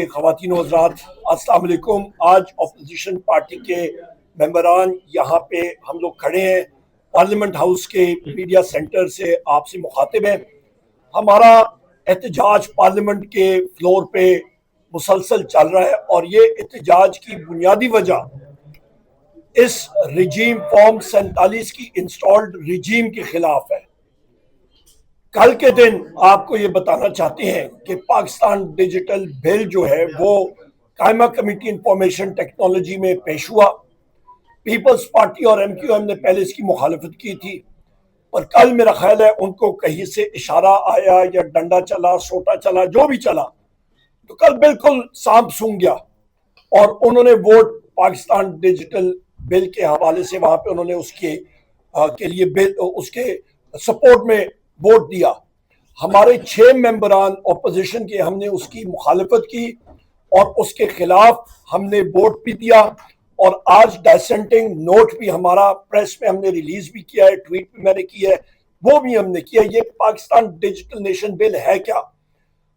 خواتین و حضرات السلام علیکم۔ آج اپوزیشن پارٹی کے ممبران یہاں پہ ہم لوگ کھڑے ہیں، پارلیمنٹ ہاؤس کے میڈیا سینٹر سے آپ سے مخاطب ہیں۔ ہمارا احتجاج پارلیمنٹ کے فلور پہ مسلسل چل رہا ہے اور یہ احتجاج کی بنیادی وجہ اس رجیم فارم 47 کی انسٹالڈ رجیم کے خلاف ہے۔ کل کے دن آپ کو یہ بتانا چاہتے ہیں کہ پاکستان ڈیجیٹل بل جو ہے وہ قائمہ کمیٹی انفارمیشن ٹیکنالوجی میں پیش ہوا۔ پیپلز پارٹی اور ایم کیو ایم نے پہلے اس کی مخالفت کی تھی، پر کل میرا خیال ہے ان کو کہیں سے اشارہ آیا یا ڈنڈا چلا، سوٹا چلا، جو بھی چلا، تو کل بالکل سانپ سونگ گیا اور انہوں نے ووٹ پاکستان ڈیجیٹل بل کے حوالے سے وہاں پہ انہوں نے اس کے لیے بل اس کے سپورٹ میں ووٹ دیا۔ ہمارے 6 ممبران اپوزیشن کے ہم نے اس کی مخالفت کی اور اس کے خلاف ہم نے ووٹ بھی دیا، اور آج ڈائسنٹنگ نوٹ بھی ہمارا پریس میں ہم نے ریلیز بھی کیا ہے، ٹویٹ بھی میں نے کی ہے، وہ بھی ہم نے کیا۔ یہ پاکستان ڈیجیٹل نیشن بل ہے کیا؟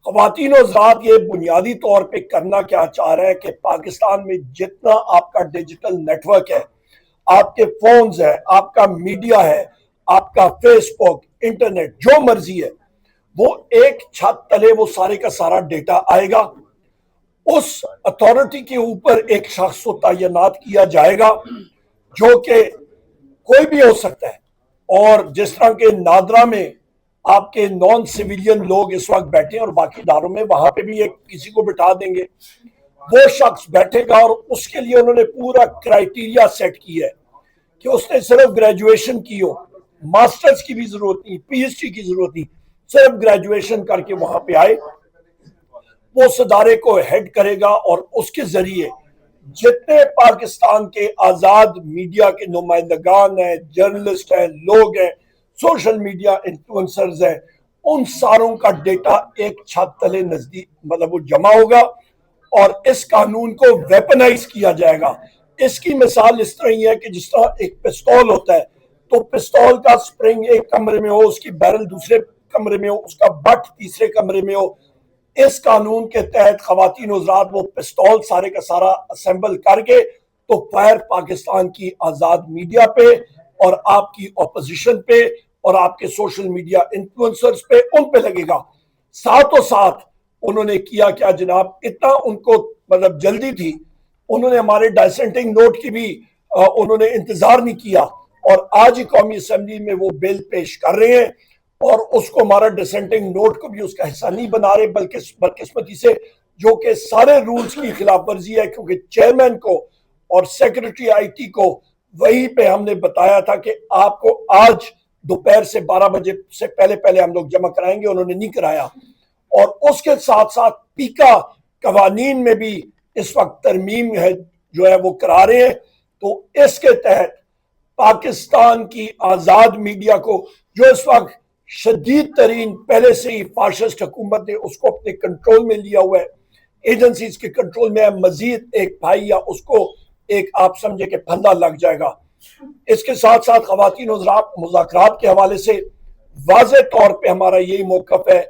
خواتین و حضرات، یہ بنیادی طور پہ کرنا کیا چاہ رہا ہے کہ پاکستان میں جتنا آپ کا ڈیجیٹل نیٹ ورک ہے، آپ کے فونز ہے، آپ کا میڈیا ہے، آپ کا فیس بک، انٹرنیٹ، جو مرضی ہے، وہ ایک چھت تلے وہ سارے کا سارا ڈیٹا آئے گا۔ اس اتھارٹی کے اوپر ایک شخص کو تعینات کیا جائے گا جو کہ کوئی بھی ہو سکتا ہے، اور جس طرح کے نادرا میں آپ کے نان سویلین لوگ اس وقت بیٹھے ہیں اور باقی اداروں میں وہاں پہ بھی ایک کسی کو بٹھا دیں گے، وہ شخص بیٹھے گا، اور اس کے لیے انہوں نے پورا کرائیٹیریا سیٹ کی ہے کہ اس نے صرف گریجویشن کی ہو، ماسٹرز کی بھی ضرورت نہیں، پی ایچ ڈی کی ضرورت نہیں، صرف گریجویشن کر کے وہاں پہ آئے، وہ اس ادارے کو ہیڈ کرے گا، اور اس کے ذریعے جتنے پاکستان کے آزاد میڈیا کے نمائندگان ہیں، جرنلسٹ ہیں، لوگ ہیں، سوشل میڈیا انفلوئنسرز ہیں، ان ساروں کا ڈیٹا ایک چھت تلے نزدیک وہ جمع ہوگا اور اس قانون کو ویپنائز کیا جائے گا۔ اس کی مثال اس طرح ہی ہے کہ جس طرح ایک پستول ہوتا ہے، تو پستول کا سپرنگ ایک کمرے میں ہو، اس کی بیرل دوسرے کمرے میں ہو، اس کا بٹ تیسرے کمرے میں ہو۔ اس قانون کے تحت خواتین و حضرات وہ پستول سارے کا سارا اسمبل کر کے تو فائر پاکستان کی آزاد میڈیا پہ اور آپ کی اپوزیشن پہ اور آپ کے سوشل میڈیا انفلوئنسرز پہ، ان پہ لگے گا۔ ساتھ و ساتھ انہوں نے کیا کیا جناب، اتنا ان کو جلدی تھی، انہوں نے ہمارے ڈائسنٹنگ نوٹ کی بھی انہوں نے انتظار نہیں کیا، اور آج ہی قومی اسمبلی میں وہ بل پیش کر رہے ہیں، اور اس کو ہمارا ڈسینٹنگ نوٹ کو بھی اس کا حصہ نہیں بنا رہے، بلکہ بدقسمتی سے جو کہ سارے رولز کی خلاف ورزی ہے، کیونکہ چیئرمین کو اور سیکرٹری آئی ٹی کو وہی پہ ہم نے بتایا تھا کہ آپ کو آج دوپہر سے 12 بجے سے پہلے ہم لوگ جمع کرائیں گے، انہوں نے نہیں کرایا۔ اور اس کے ساتھ ساتھ پیکا قوانین میں بھی اس وقت ترمیم ہے جو ہے وہ کرا رہے ہیں، تو اس کے تحت پاکستان کی آزاد میڈیا کو، جو اس وقت شدید ترین پہلے سے ہی فاشسٹ حکومت نے اس کو اپنے کنٹرول میں لیا ہوا ہے، ایجنسیز کے کنٹرول میں ہے، مزید ایک بھائی یا اس کو ایک آپ سمجھے کہ پھندا لگ جائے گا۔ اس کے ساتھ ساتھ خواتین و حضرات، مذاکرات کے حوالے سے واضح طور پہ ہمارا یہی موقف ہے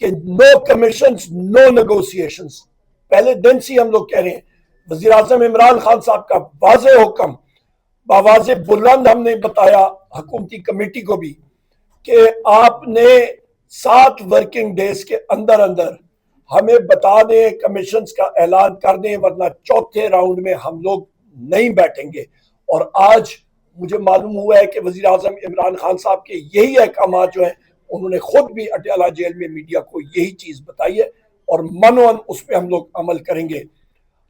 کہ نو کمیشنز نو نیگوسیشنز، پہلے دن سے ہم لوگ کہہ رہے ہیں۔ وزیر اعظم عمران خان صاحب کا واضح حکم، باواضح بلند ہم نے بتایا حکومتی کمیٹی کو بھی کہ آپ نے 7 ورکنگ ڈیز کے اندر ہمیں بتا دیں، کمیشنز کا اعلان کر دیں، ورنہ چوتھے راؤنڈ میں ہم لوگ نہیں بیٹھیں گے۔ اور آج مجھے معلوم ہوا ہے کہ وزیر اعظم عمران خان صاحب کے یہی احکامات جو ہیں، انہوں نے خود بھی اٹیالہ جیل میں میڈیا کو یہی چیز بتائی ہے، اور منوان اس پہ ہم لوگ عمل کریں گے۔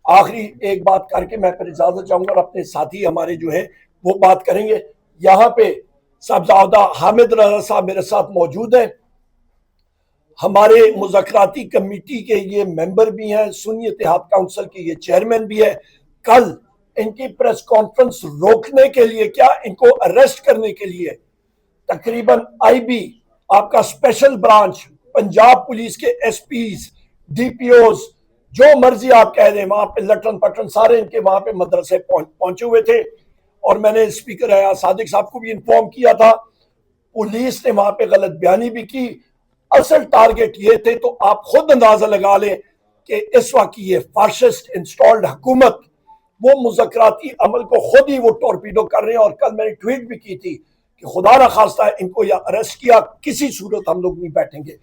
آخری ایک بات کر کے میں پھر اجازت چاہوں گا، اور اپنے ساتھی ہمارے جو ہیں وہ بات کریں گے۔ یہاں پہ صاحبزادہ حامد رضا صاحب میرے ساتھ موجود ہیں، ہمارے مذاکراتی کمیٹی کے یہ ممبر بھی ہیں، سنی اتحاد کونسل کے یہ چیئرمین بھی ہیں۔ کل ان کی پریس کانفرنس روکنے کے لیے، کیا ان کو اریسٹ کرنے کے لیے، تقریباً آئی بی، آپ کا اسپیشل برانچ، پنجاب پولیس کے S Ps, D P Os, جو مرضی آپ کہہ دیں، وہاں پہ لٹن پٹن سارے ان کے وہاں پہ مدرسے پہنچے ہوئے تھے، اور میں نے اسپیکر اعیاز صادق صاحب کو بھی انفارم کیا تھا۔ پولیس نے وہاں پہ غلط بیانی بھی کی، اصل ٹارگٹ یہ تھے، تو آپ خود اندازہ لگا لیں کہ اس وقت یہ فاشسٹ انسٹالڈ حکومت وہ مذاکراتی عمل کو خود ہی وہ ٹورپیڈو کر رہے ہیں، اور کل میں نے ٹویٹ بھی کی تھی کہ خدا نہ خواستہ ان کو یا اریسٹ کیا، کسی صورت ہم لوگ نہیں بیٹھیں گے۔